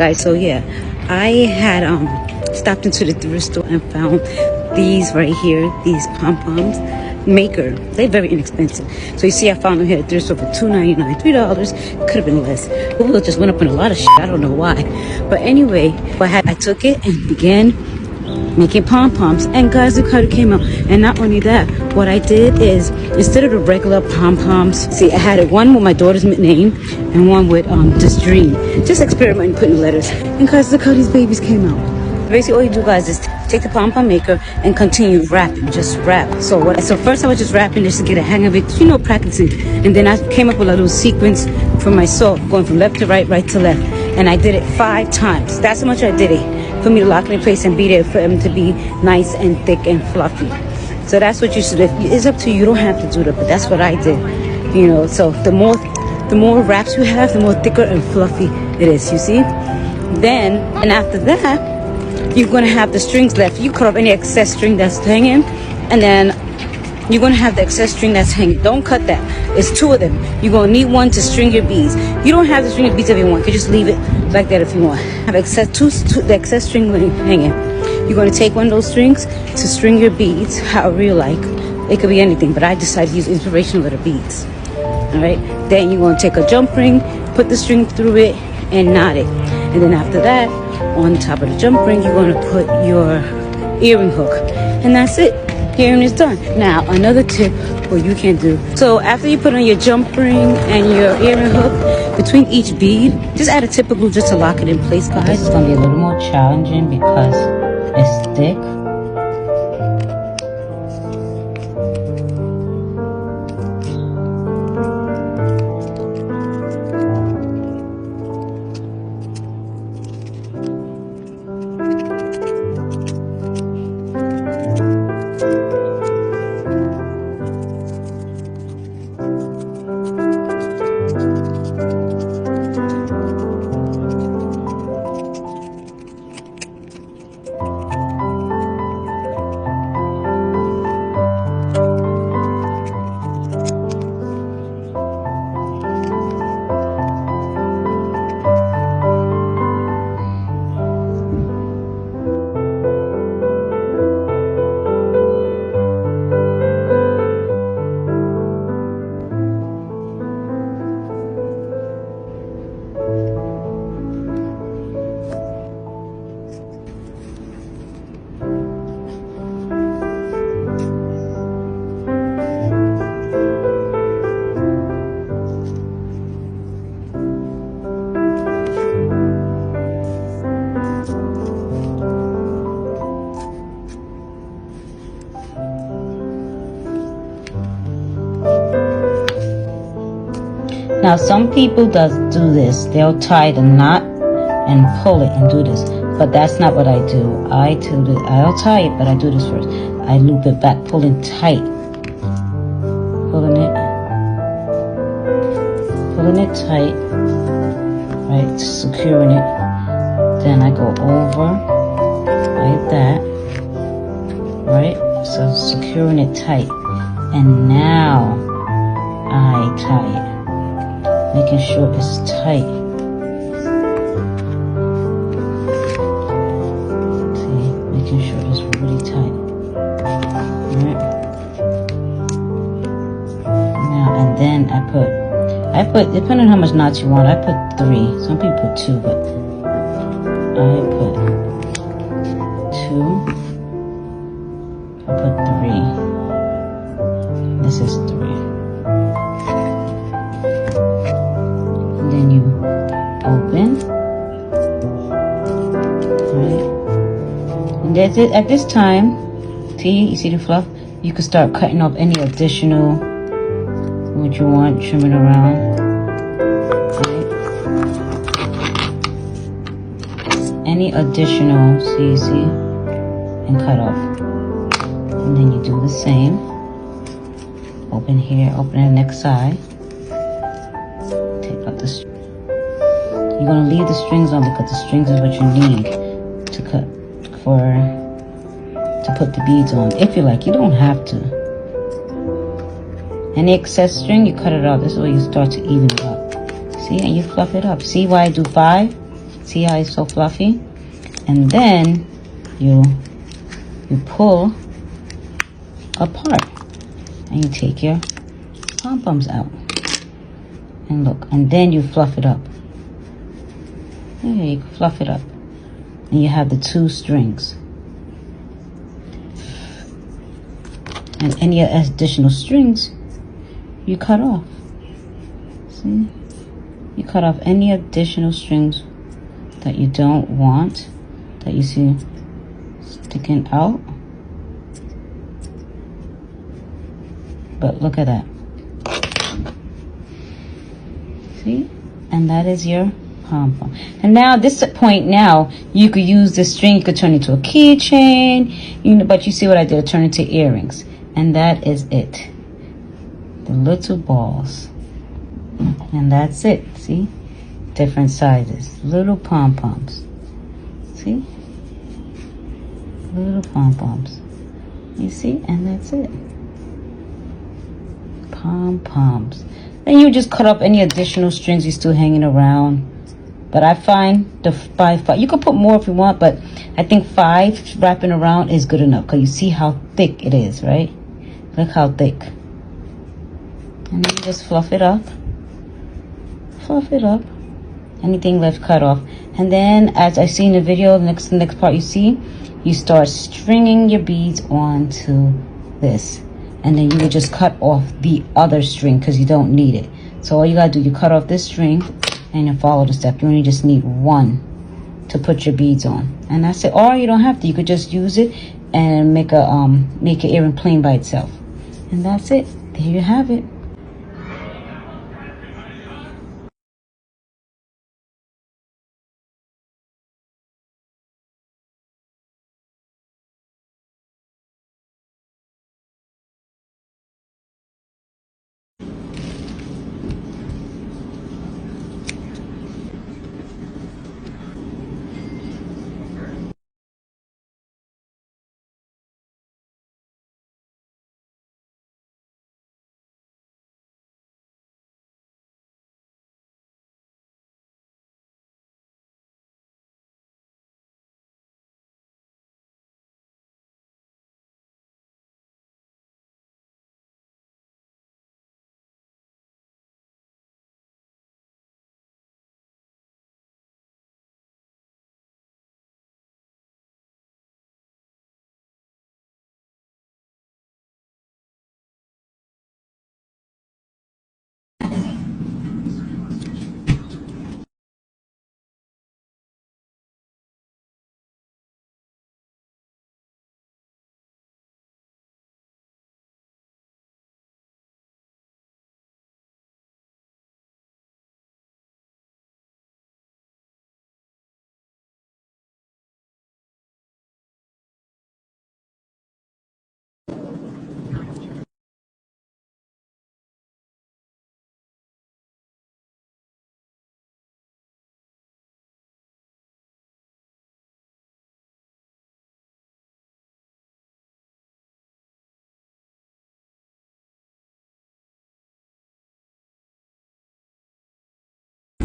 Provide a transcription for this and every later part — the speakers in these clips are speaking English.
Guys, so yeah, I had stopped into the thrift store and found these right here, these Pom Poms Maker. They're very inexpensive. So you see, I found them here at the thrift store for $2.99, $3. Could have been less. Google just went up in a lot of shit. I don't know why, but anyway, I took it and began making pom poms, and guys, look how it came out. And not only that, what I did is, instead of the regular pom poms, see, I had it one with my daughter's name and one with this dream. Just experimenting putting letters. And guys, look how these babies came out. Basically, all you do, guys, is take the Pom Pom Maker and continue wrapping. Just wrap. So first I was just wrapping just to get a hang of it, you know, practicing. And then I came up with a little sequence for myself, going from left to right, right to left. And I did it 5 times. That's how much I did it, for me to lock it in place and beat it, for them to be nice and thick and fluffy. So that's what you should do. It's up to you. You don't have to do that, but that's what I did. You know, so the more wraps you have, the more thicker and fluffy it is, you see? Then, and after that, you're going to have the strings left. You cut off any excess string that's hanging, and then you're going to have the excess string that's hanging. Don't cut that. It's 2 of them. You're going to need one to string your beads. You don't have to string your beads if you want. You can just leave it like that if you want. Have the excess string hanging. You're going to take one of those strings to string your beads however you like. It could be anything, but I decided to use inspirational little beads. Alright? Then you're going to take a jump ring, put the string through it, and knot it. And then after that, on top of the jump ring, you're going to put your earring hook. And that's it. Earring is done. Now, another tip what you can do. So after you put on your jump ring and your earring hook, between each bead, just add a tip of glue just to lock it in place, guys. This is going to be a little more challenging because it's thick. Now, some people do this. They'll tie the knot and pull it and do this. But that's not what I do. I'll tie it, but I do this first. I loop it back, pulling tight. Pulling it tight. Right, securing it. Then I go over like that. Right, so securing it tight. And now I tie it. Making sure it's tight. See, making sure it's really tight. Alright. Now, and then I put, depending on how much knots you want, I put 3. Some people put 2, but I put 2. I put 3. This is 3. Then you open, right? And that's it. At this time, see, you see the fluff? You can start cutting off any additional what you want, trimming around, right? Any additional, see, and cut off. And then you do the same. Open here, open the next side. You're going to leave the strings on because the strings is what you need to cut to put the beads on. If you like, you don't have to. Any excess string, you cut it off. This is where you start to even it up. See, and you fluff it up. See why I do 5? See how it's so fluffy? And then you pull apart and you take your pom-poms out. And look, and then you fluff it up. There, you fluff it up. And you have the 2 strings. And any additional strings, you cut off. See? You cut off any additional strings that you don't want, that you see sticking out. But look at that. See? And that is your pom-pom. And now this point, now you could use this string, you could turn it into a keychain, but you see what I did, turn it into earrings. And that is it. The little balls. And that's it. See? Different sizes. Little pom-poms. See? Little pom-poms. You see? And that's it. Pom-poms. Then you just cut up any additional strings you're still hanging around. But I find the 5, you can put more if you want, but I think 5 wrapping around is good enough, because you see how thick it is, right? Look how thick. And then you just fluff it up. Fluff it up. Anything left, cut off. And then, as I see in the video, the next part you see, you start stringing your beads onto this. And then you would just cut off the other string because you don't need it. So all you gotta do, you cut off this string and you follow the step. You only just need 1 to put your beads on. And that's it. Or you don't have to. You could just use it and make an earring plain by itself. And that's it. There you have it.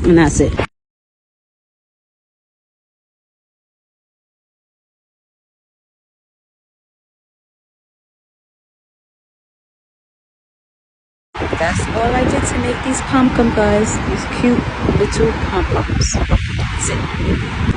And that's it. That's all I did to make these pom-pom, guys. These cute little pom-poms. That's it.